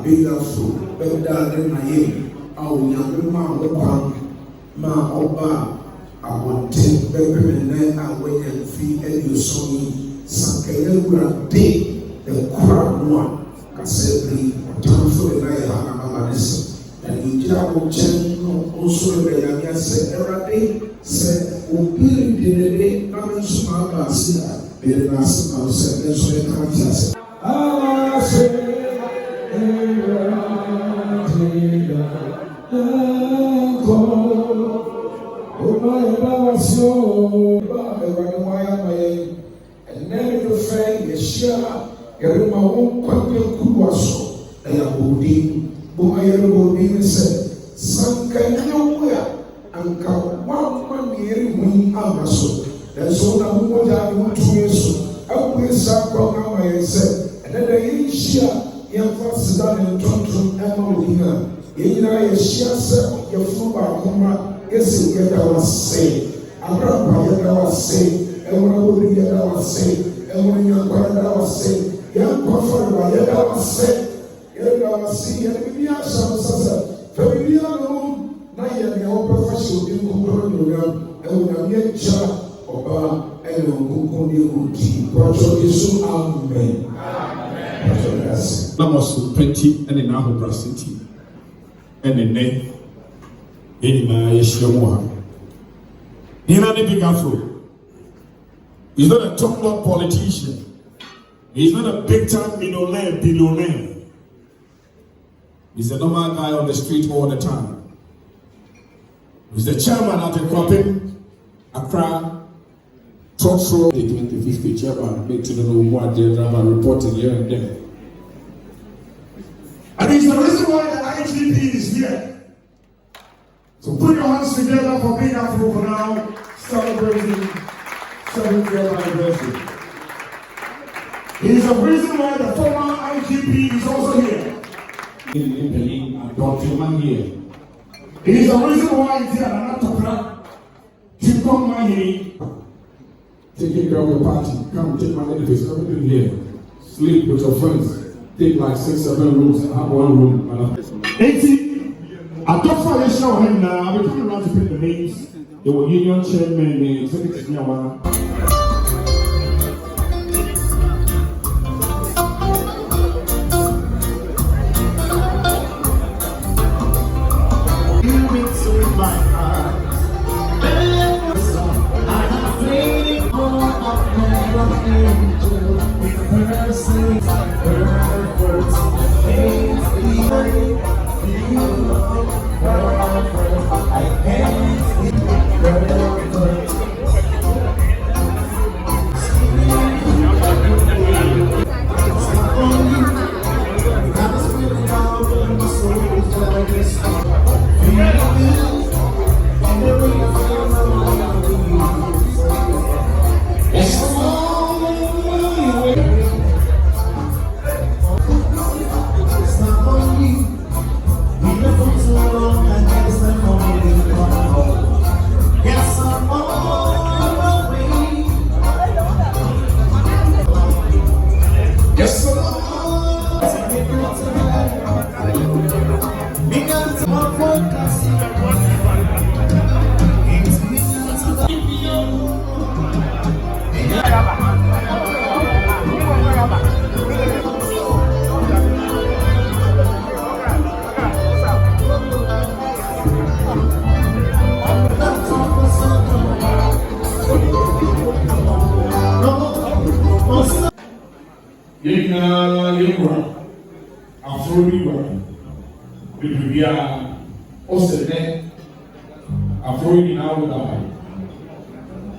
big Afful, better than my aim. Our young man, ma Oba, I want to take baby and I wait and feed and you saw me. Sankaya will day the crowd one. Assembly, time for the night, and you just also the young said, every day said, Obi did a coming small basia, the last of said, so they can't just. I say, and then you find a share. Everyone won't come to Kuwaso, and a body, Boy, said, some kind nowhere, and come 1 year win Amaso. That's all I want to years. I will start program I said, and then I share your first done in Tonton Emma. In I share set your football coma, yes, you get our say. I brought my other say, and when I will get our say, and when you're going to say. Young Papa, I was said, I see, and we are some success. Family alone, now you have your professional in Kukuran, and we are yet chat or and Kukundi, Project is so amen. Namos 20 and in our city, and in name, in my Yeshua. He's not a big Afful. He's not a top politician. He's not a big-time billionaire. He's a normal guy on the street all the time. He's the chairman at the Kwapin, Accra, talk show. The 2050 chairman, make to know what they're reporting here and there. And it's the reason why the IGP is here. So put your hands together for Big Afful for now, celebrating 70th anniversary. It is the reason why the former IGP is also here. It is the reason why it's here. I'm not to come my here. Taking care of your party. Come take my edifice. Everything here. Sleep with your friends. Take like 6-7 rooms and have 1 room. 80. I don't find a show him now. I'll be coming around to pick the names. They were union chairman, the executive chairman.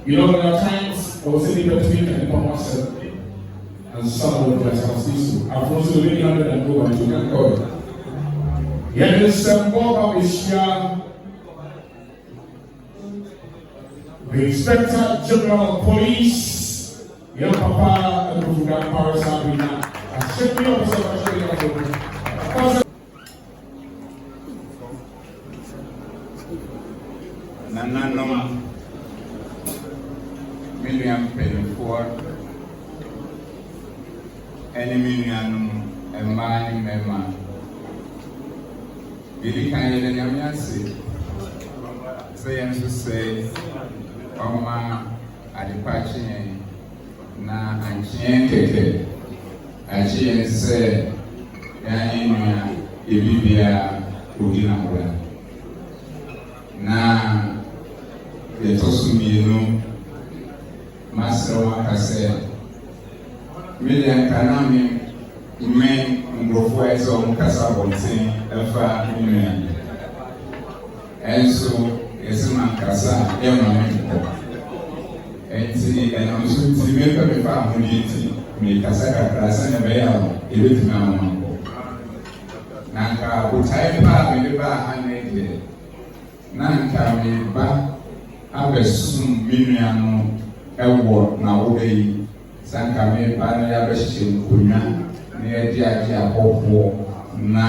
You know, there are times I was sitting between and Papa said, and some of us have seen I've also really under and go and you can go. Yet there's some more of the Inspector General of Police, young Papa, and the Paris Sabrina, and Secretary of Nananom Million Penny Enemy and Mani Mema Yedi kan yɛ de nyame ase. Sɛ yɛn nso sɛ ɔma adepa akye yɛn na ankye yɛn kɛkɛ. Akye yɛn sɛ yɛn nua ebi bia ogyina hɔ na yɛtɔ so mmienu masrɛ wɔn aka sɛ mmedi anka na me nkurɔfoɔ a ɛsɛ wɔn kasa abɔnten ɛfa me nua ɛnso yɛsɛ ma nkasa yɛma me nkɔ ɛnti ɛnam so nti mepɛ mefa ahodeɛ nti mekasa kakra sɛnea ɛbɛyɛ a ɛbɛtumi ama nkɔ na nka botae pa a mede baa ha na deɛ na nka meba abɛsom me nua no ɛwɔ n'awoda yi sanka meba na yɛabɛhyehyɛ nkonnwa na yɛde agye ahɔhoɔ na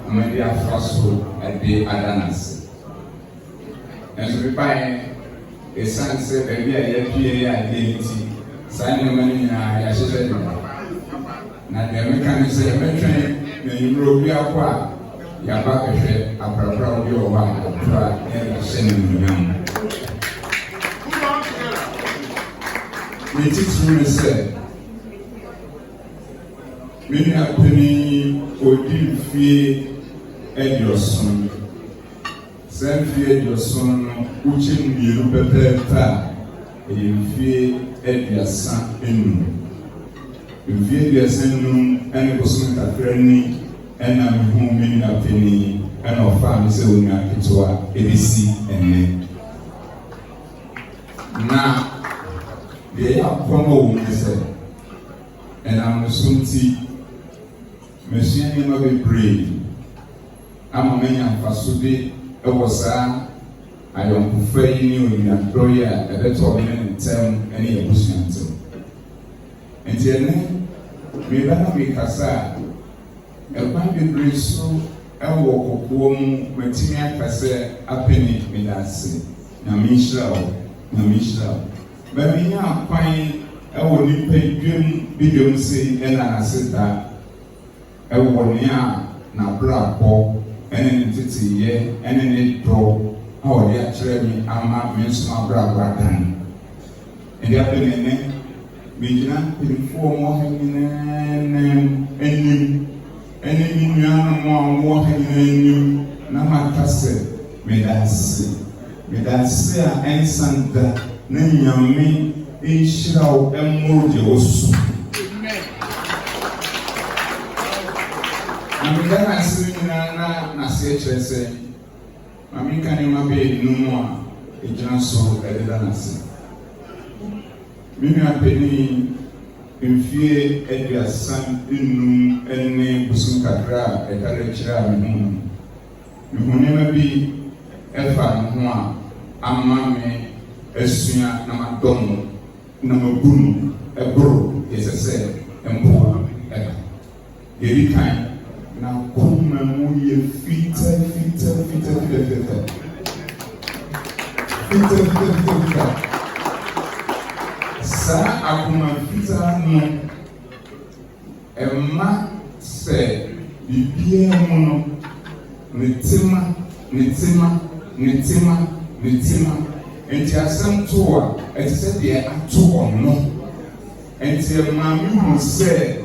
mede afa so ɛde ada n'ase ɛnso mebaeɛ ɛsiane sɛ baabi a yɛapue yɛ adeɛ nti saa nneɛma no nyinaa yɛahyehyɛ de na deɛ meka ne sɛ yɛbɛtwɛn na nnwummerɛ obi akɔ a yɛaba kɛhwɛ aprapra obi wɔ hɔ a apra na yɛhyɛ no nnunyam ne titiri ne sɛ me nua panin odi mfie aduɔson saa mfie aduɔson no wokyɛ mmienu pɛpɛɛpɛ a ɛyɛ mfie aduasa enum mfie aduasa enum ɛne bosom kakra ni ɛna mehu me nua panin ɛna ɔfaa me sɛ onua ketewa ɛbɛsi ɛnɛ na deɛ yɛ akɔma wɔ mu sɛ ɛnam so nti mesua nneɛma bebree ama manya mfasode ɛwɔ saa ayɔnkofa yi ne onnuadɔyɛ a ɛbɛtɔ me ne ntɛm ɛne yɛbusua ntɛm nti ɛne meba na mekasa a ɛkwan bebree so ɛwɔ kɔkɔɔ mu matumi aka sɛ apɛni meda ase na menhyira wo bɛmi nya akwan ɛwɔ nipa dwam bidwam se ɛna n'ase da ɛwɔ nea n'abrabɔ ɛne ne teteyɛ ɛne ne dɔ a ɔde akyerɛ mi ama me nso abrabɔ adan ɛde apɛ ne megyina mpanyinfoɔ mu ha nyinaa anim ɛne me nuanom a wɔwɔ ha nyinaa anim na maka sɛ meda ase a ɛnsan da na nyame nhyira wo ɛmmoro deɛ wɔso na meda n'ase no nyinaa na n'ase kyerɛ sɛ ma menka nneɛma bɛyɛ enum a ɛgyina so ɛdeda n'ase me nua panin mfie aduasa enum ɛne bosom kakra a ɛkara kyerɛ a mehu nneɛma bi ɛfa ne ho a ama me esua na madɔm na mabunu ɛboro yɛsɛ sɛ mpo ɛka yɛdi kan na kɔma mu yɛ fita saa akoma fita no ɛma sɛ biribiara mu no ne tema enti asɛm to a ɛte sɛ deɛ ato ɔno enti ɛma me hu sɛ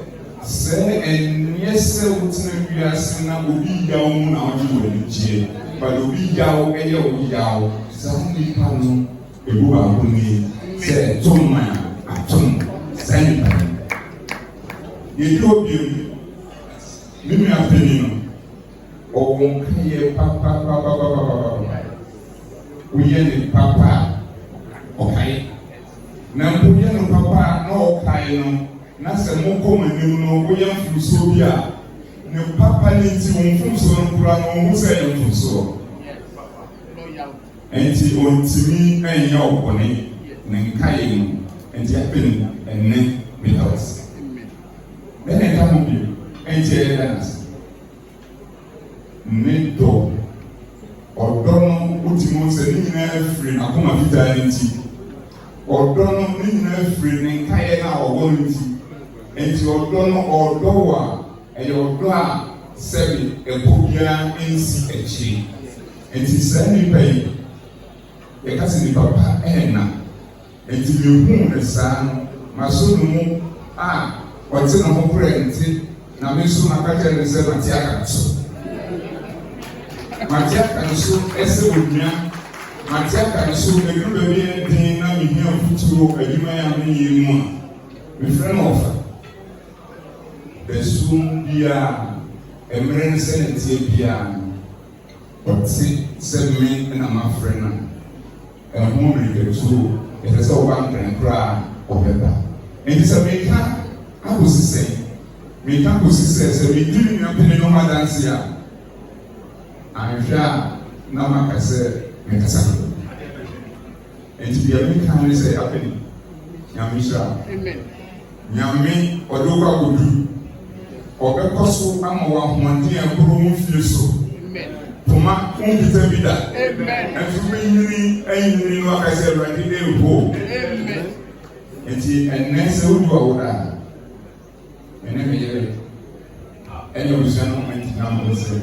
ɛnyɛ sɛ wotena wiase na obi yaw mu na ɔde wɔ anigyeɛ but obi yaw ɛyɛ wo yaw saa nipa no ɛbu baako nie sɛ ɛtom ma atom saa nipa no yɛdi obiom me nua panin no ɔwɔ nkayɛ papapapapapapa woyɛ ne papa a ɔkae na mpo yɛ no papa a na ɔkae no na sɛ mokɔ m'anim no woyɛ mfomsoɔ bi a ne papa ne nti wo mfomsoɔ no koraa no ɔhu sɛ ɛyɛ mfomsoɔ enti ɔntimi ɛnyɛ ɔbɔne ne nkae no enti apɛni ɛnɛ medawase ɛne ɛka ho bio enti ɛyɛ da nase ne dɔ ɔdɔ no wotimi sɛ ne nyinaa afiri n'akoma fitaa no nti ɔdɔ no ne nyinaa afiri ne nkaeɛ no a ɔwɔ no nti enti ɔdɔ no ɔdɔ wɔ a ɛyɛ ɔdɔ a sɛbi ɛpo biara nsi akyiri nti saa nipa yi yɛka sɛ nipa pa ɛna nti mehu ne saa no maso no mu a ɔte ne ho korɛ nti na me nso maka kyerɛ ne sɛ mate aka nso mate aka nso ɛsɛ onua mate aka nso ɛduru baabi ɛden na mehia mfuturo adwuma yɛ a meyɛ mu a mefrɛ no ɔfa bɛsum biara mmerɛ no sɛ ne teɛ biara ɔte sɛ me na mafrɛ no ɛho mmirikatuo ɛfɛ sɛ woba nkrankora a ɔbɛba nti sɛ meka akɔsi sɛ meka kɔsi sɛ medi nnuapene no ho adanse a anhwɛ a na maka sɛ mekasa no nti bia meka ne sɛ apene nyame hyira nyame ɔde wo akɔdu ɔbɛkɔ so ama wɔ ahoɔden a ɛkoro mu fie so poma wonkita bi da ɛnso bɛnyini anyini no aka sɛ awurade dɛ ɛho nti ɛnnɛ sɛ wodu awoda a ɛne meyere ɛne abusua no mantina mo sɛ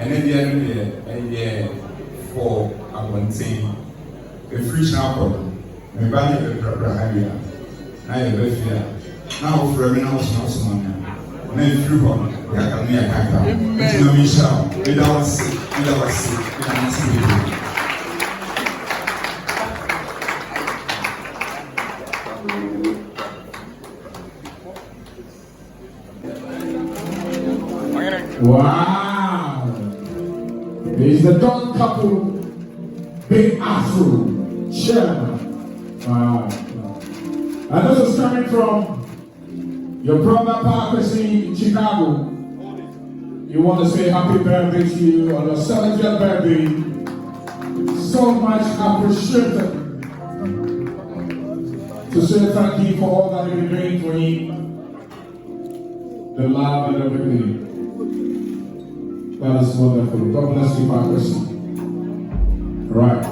ɛne deɛ no deɛ ɛyɛ fɔ abɔnten ɛfiri hyina akɔ no meba ne bɛbrabra ha wia na yɛbɛfie a na wofrɛ me na wosomasoma me na ɛfiri hɔ no yɛaka no yɛkaka nti na mehyia wo meda wase meda wase meda wase bebree. Wow! There's the Don couple, Big Afful, chairman. Wow. And this is coming from your brother Parker in Chicago. You want to say happy birthday to you on your 70th birthday. So much appreciated. To say thank you for all that you've been doing for him. The love and everything. That is wonderful. God bless you, Pastor. Right.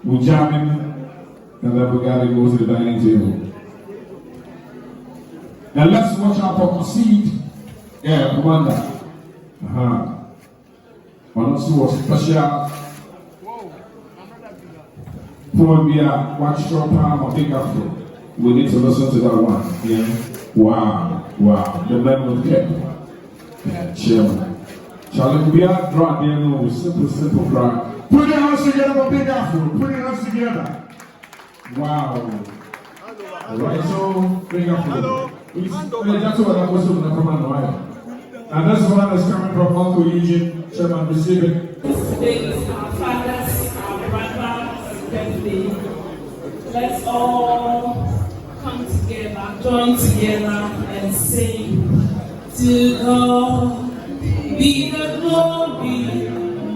we'll jam in, and then we gotta go to the dining table. Now let's watch out for conceit. Yeah, Commander. One also was special. For me, watch your palm or big Afful. We need to listen to that one. Yeah. Wow. The man was kept. Yeah, chairman. Charlie, we are drawn there, no simple cry. Put your hands together for big Afful. Put your hands together. Wow. Alright, so big Afful. That's what I was doing. And this one is coming from Uncle Eugene. Chairman, receive it. Today is our fathers, our brothers' birthday. Let's all come together, join together, and sing. To God be the glory,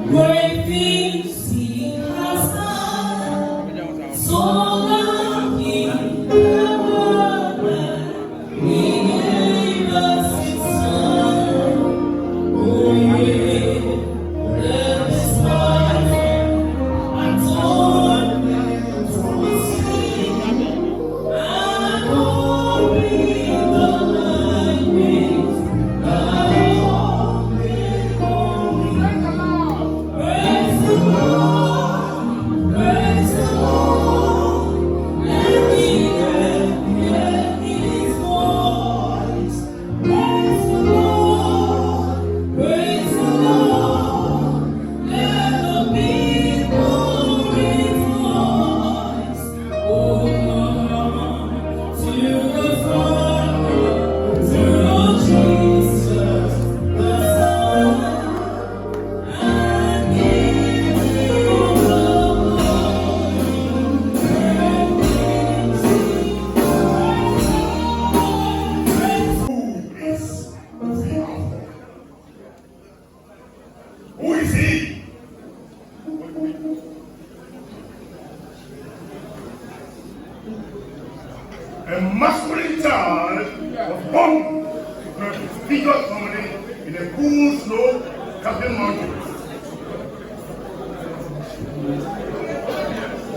great things He has done. So long He loved, He gave us His Son. Oh yeah. Who is he? A masculine child was born from a bigger family in a cool, snow-capped mountains.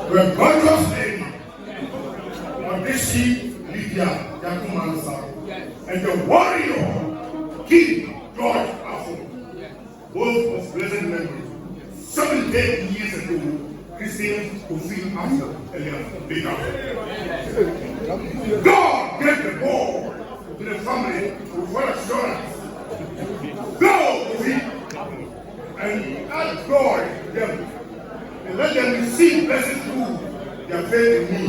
To a gorgeous lady, Odeshi Lydia Yakumansa, and the warrior, King George Afful, both of blessed memory. 7 years ago, Christians could feel Afful and big Afful. God gave the ball to the family with full assurance. Go with it and add joy to them and let them receive blessings through their faith in me.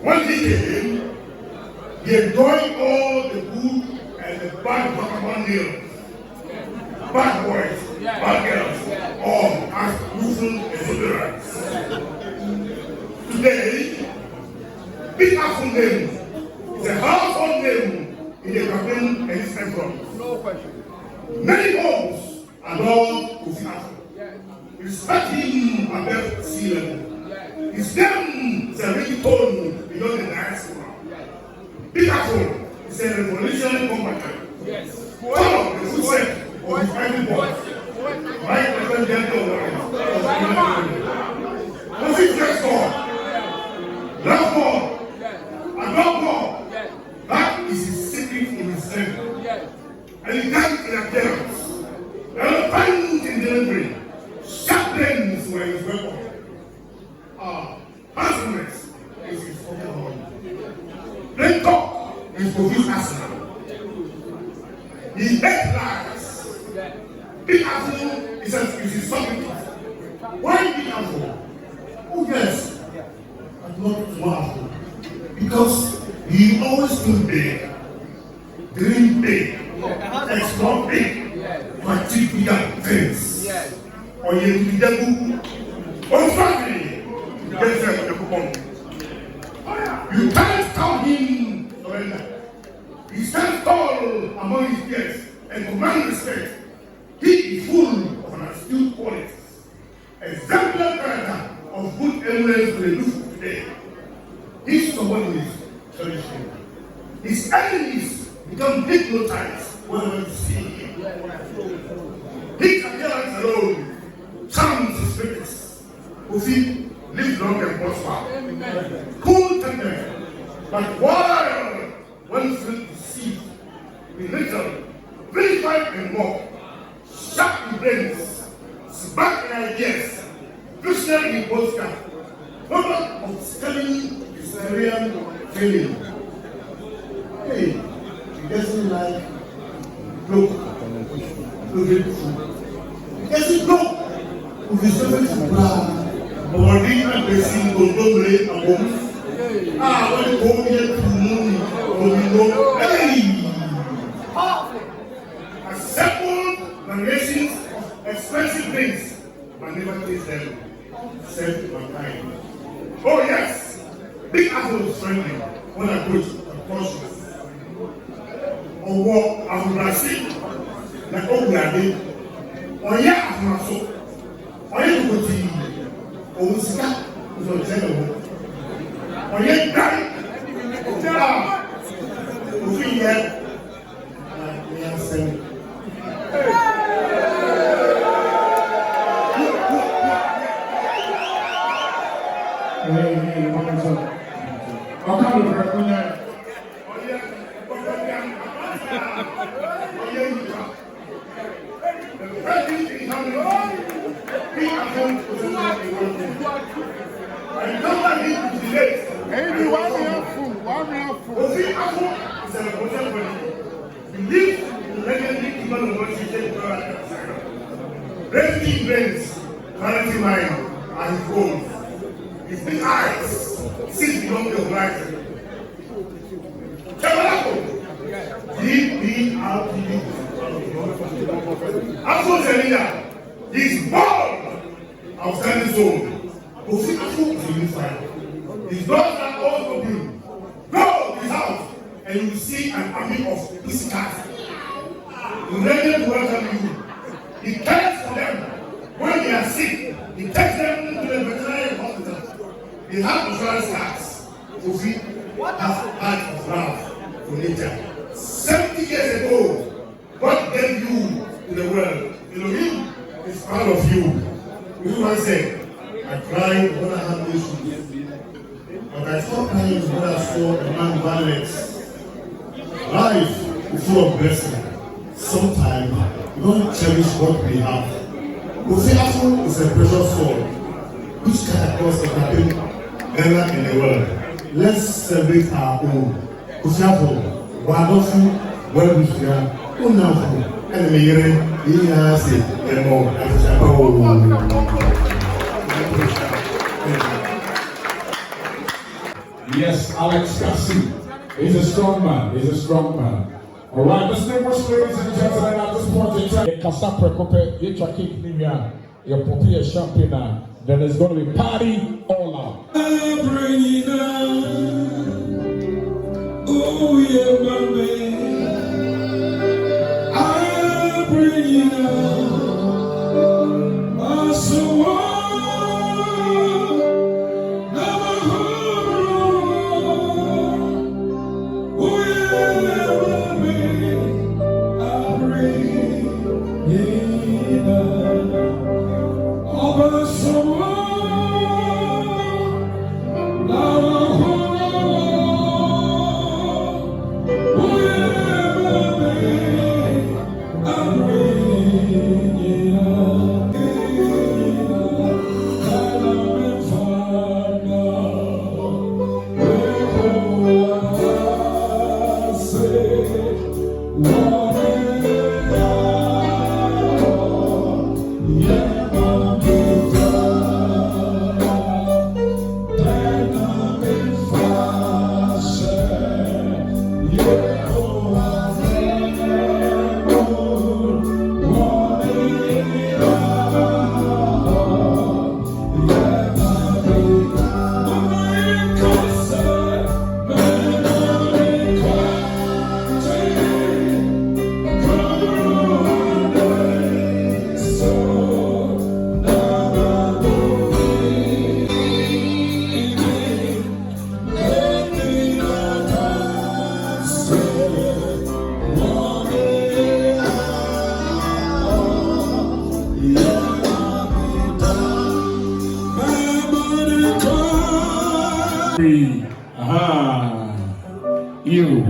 When he came, he enjoyed all the good and the bad Pokemon deals. Bad boys, bad girls, all as losing exuberance. Today, Big Afful name is a household name in the Caribbean and its central. No question. Many homes are known to see Afful. Respect him above sea level. His name is a ringtone beyond the diaspora. Big Afful is a revolutionary combatant. Follow the footsteps of his fighting boys. Right representative of was he dressed for? Love more. And love more. That is his secret in his strength. And he died in appearance. Elephant in delivery. Sharp brains were his weapon. Handsomeness is his fucking horn. Plain talk is for his arsenal. He hates lies. Big Afful is his something. Why Big Afful? Oh yes, but not small Afful. Because he always think big, dream big, explore big, to achieve bigger things. Or you need to do, or family, you can't count him surrender. He stands tall among his peers and command respect. He is full of an astute qualities, exemplary character of good emulations to the youth today. His subordinates cherish him. His enemies become hypnotized whenever they see him. His appearance alone charms his spirits, who feel Cool temper. But while one is to see, be little, verify and walk, sharp in brains, smart in ideas, visionary in postcard, product of studying Syrian training. Hey, he doesn't like look it. He doesn't look. If he's going to plan, or read and person will go late and home. When you go here to money, or you know, hey! Assembled narrations of expensive things, but never taste them, except one time. Oh yes, Big Afful is friendly when I go to conscious. Or walk out Brazil, like Ogunade, or yeah, Afro. Ọ̀yẹ́ ìgbòtì òun síká ló jẹ́ lọ́wọ́. Ọ̀yẹ́ dárí jẹ́ra òfin yẹ ní àṣẹ. Ọ̀ká ló fẹ́ fún yẹn. Ọ̀yẹ́ ọ̀gbẹ́ bí i ọ̀yẹ́ ìgbà. Ẹ̀fẹ́ bí ìhàmì. Big Afful was not a I don't want him to be late. Maybe one real fool. Big Afful is an important person. He lives in the legendary Iman of Washington. Resting brains, clarity mind, and his goals. His big eyes see beyond the horizon. D-B-R-T-D. Afful is a leader. He's born outstanding soul. Big Afful is a unifier. His doors are also built. Go to his house and you will see an army of pussycats ready to welcome you. He cares for them when they are sick. He takes them to the veterinary hospital. He has insurance cards. Big has heart of love for nature. 70 years ago, God gave you to the world. Elohim is proud of you. You once said, I cried when I had no shoes. But I stopped crying when I saw a man violence. Life is full of blessing. Sometimes we don't cherish what we have. Big Afful is a precious soul which can across the campaign ever in the world. Let's celebrate our own. Big Afful, wonderful, well-wished, wonderful, and the year. Yes, Alex Cassie. He's a strong man. All right, distinguished ladies and gentlemen, at this point in time, champagne, then there's going to be party all out. Oh yeah, my man. Bring it on, my soul. Never oh yeah, baby, I bring it on, all my soul. Never you.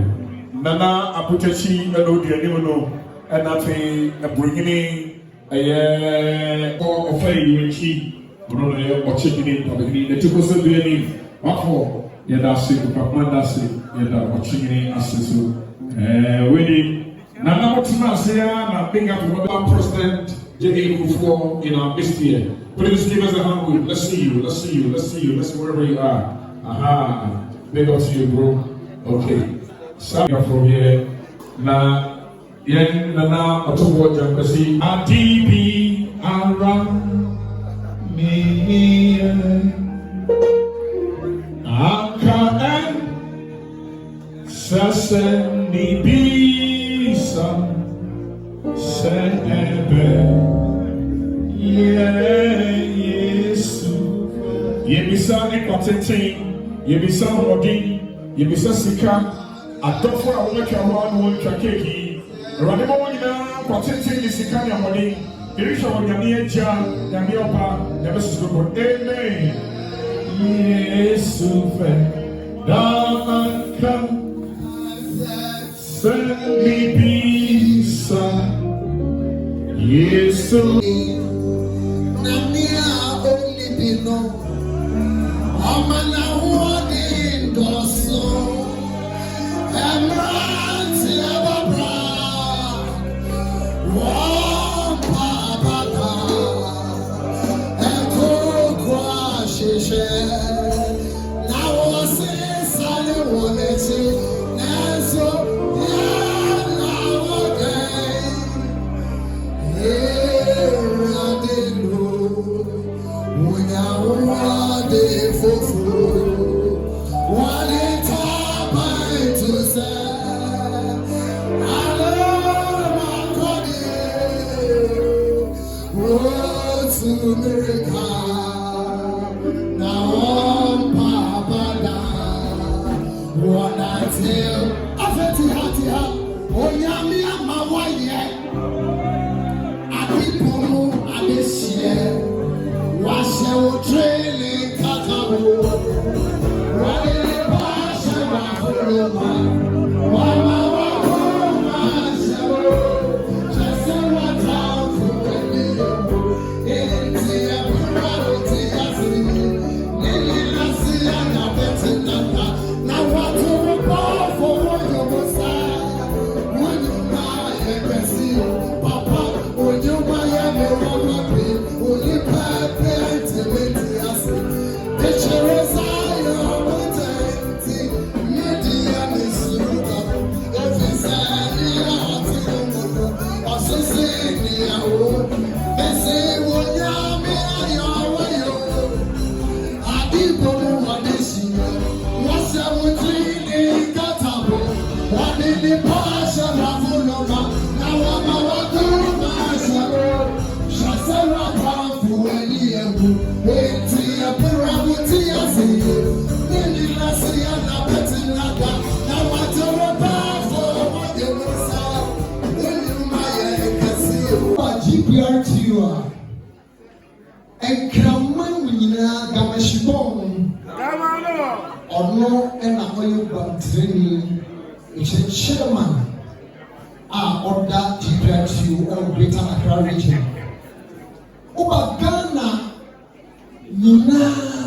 Nana Apuchachi, and Odianimono, and Afe, a bringing a or fairy cheap, or chicken, or the typical doing. What for? Yadasi, Papandasi, Yada, or chicken, assessor. Winning. Nana Motimasia, and being up to President J.A. Kufo in our best year. Please give us a hand. Let's see you. Let's see you. Let's see you. Let's see wherever you are. Aha. Big up to you, bro. Okay. So from here. Now, yen nana otobo jampasi. Adibi aram me. Aka sase ni bisa sebe. Yesu yebisa ekotete yebisa hodin yebisa sika adofo a wonatwa ho an wonatwa keki rade mo nyina kotete ni sika ni hodin erisha wonyame agya nyame opa nyame sisoko amen Yesu fe danka send bisa Yesu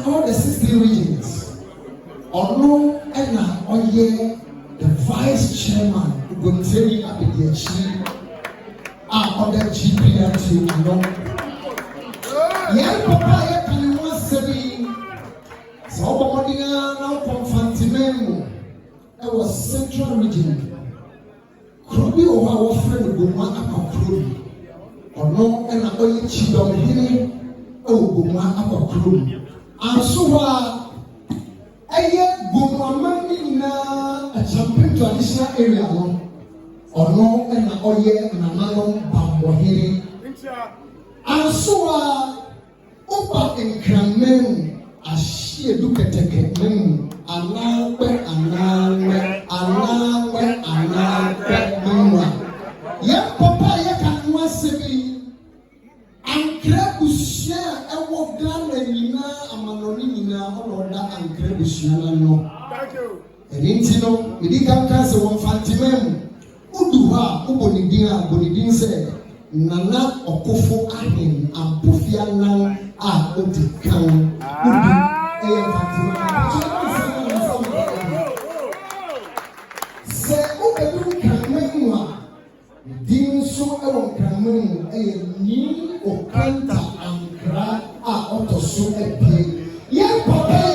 all the 16 regions. Ono ena oye the vice chairman Ugonteri Abediachi on the GPRT no. Yan papa ya kani wa sebi so bomodinga na konfantimemu e was central region. Krobi o ha wo friend Goma akakrobi. Ono ena oye chidom hini o Goma akakrobi. Ansuwa eye Gomamani na a champion traditional area no. Ono ena oye nanano bambohiri. Ansuwa upa enkramenu ashie duketeke memu anangwe memu. Ye papa ye kanwa sebi ankre busia ewo Ghana nyina amanoni nyina oloda ankre busia no. Erintino, Medika Cancer, one Fantimem, Uduha, Ubonidina, Bonidin said, Nana Okofo Ahin, and Pufiana, Odikan, Say, Obedu Kamema, Din so Ewan Kamemu, a new Okanta and Gra, Otoso, a play. Yan Papa,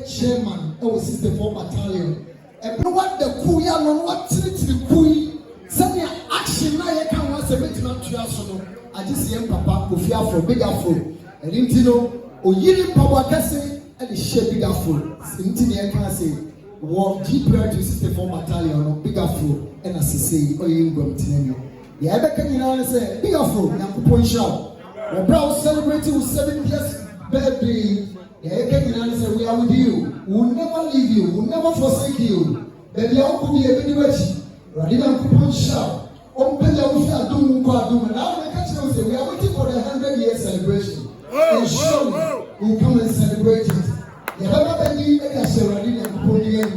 chairman, our 64 battalion. And what the Kuya, no, what the Kui, send me action. Now, I can't want to make it. I just see Papa, Kufia for big Afful, and Intino, or Yili Papa Cassie, and the share big Afful. Intini, I can't say, war deeper to 64 battalion or big Afful, and as I say, or you go to name. The Abakan, you know, say, big Afful, and Kupon Show. The brow celebrating 7 years birthday. We are with you. We will never leave you. We will never forsake you. Baby, I could be a bit wetty. Radina Kupon Shout. Open the Ufa Doom Quadum. And now the catch say we are waiting for the 100-year celebration. And surely we will come and celebrate it. The Baba Benny and Radina Kupon Yam.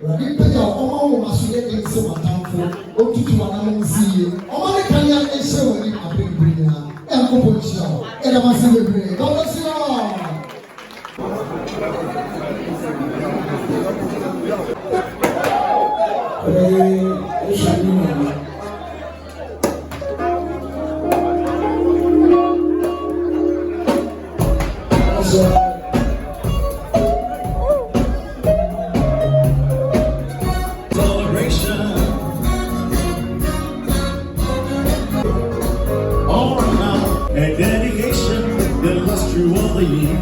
Radina Omo Masuya in Summer Town for Otu see you. Omani Kanya and show him a big brilliant. And Kupon Shout. And I must celebrate. God bless you all. A dedication that lasts through all the year.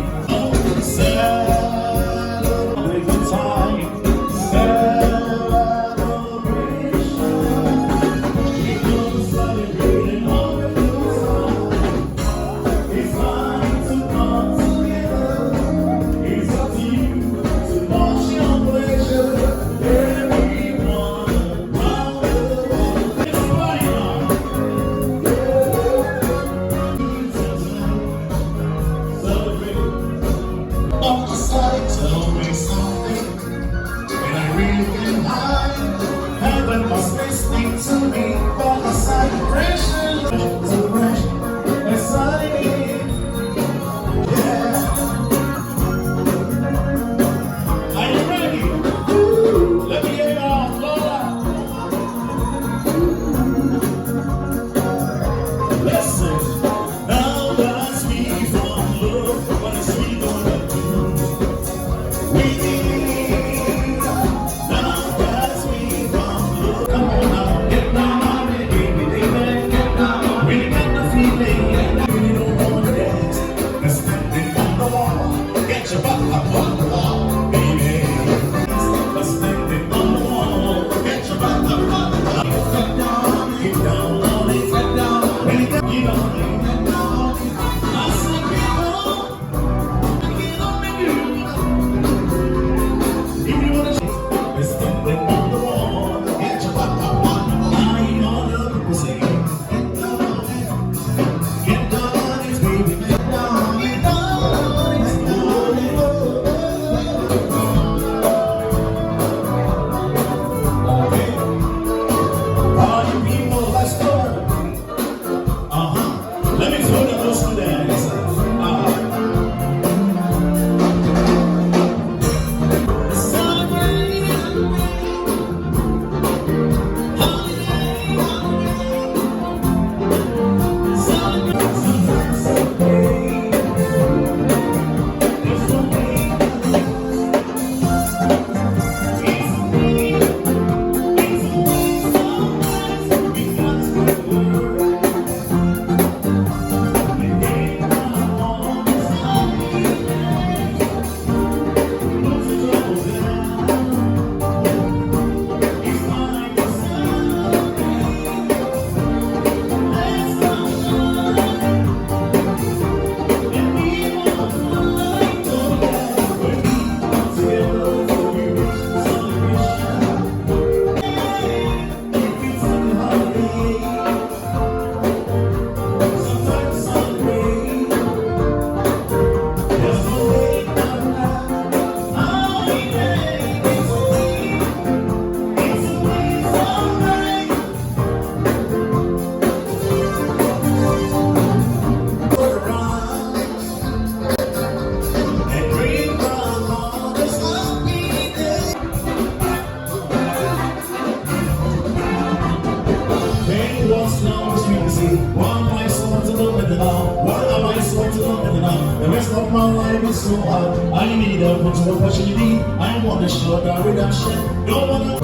of my life is so hard. I need a good opportunity. I want to show that redemption. No one.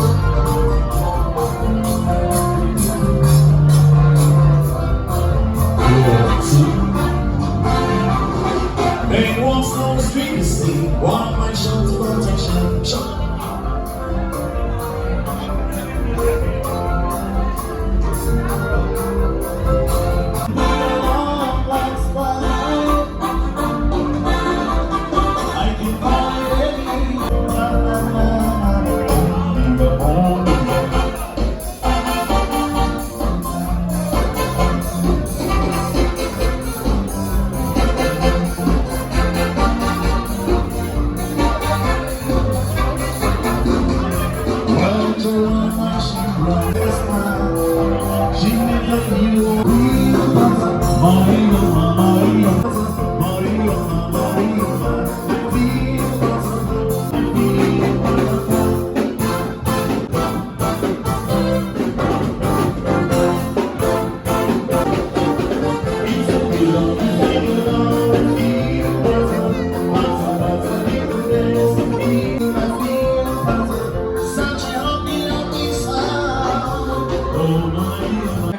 They walks on the street to see. One might show to protection.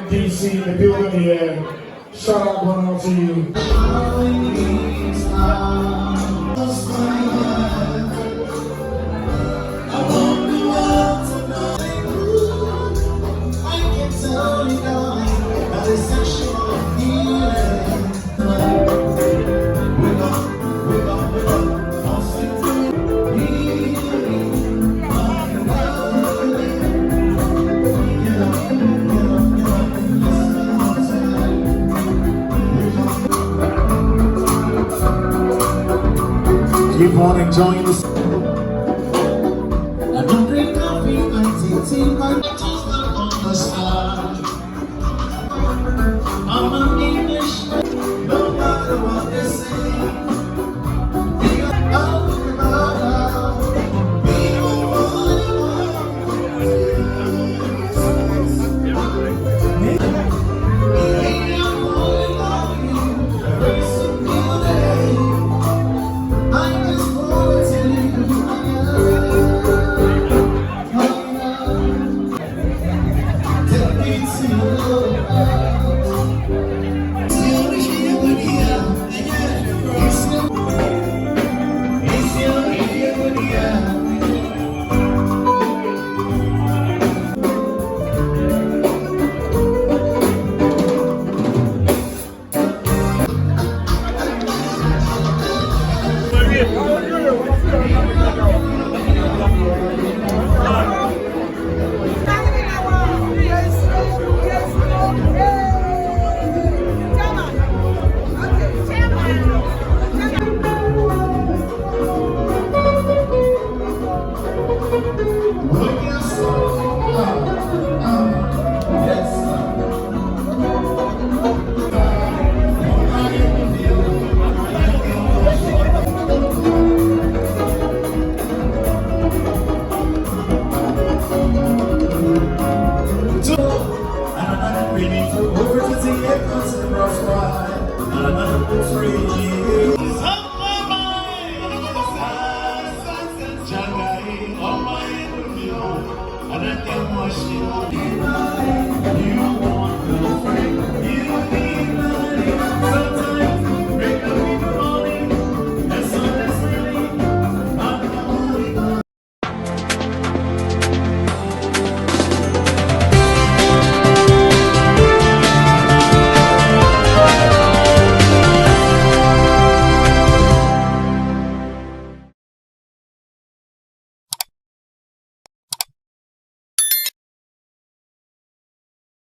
DC, the building here. Shout out going out to you. Keep on enjoying this.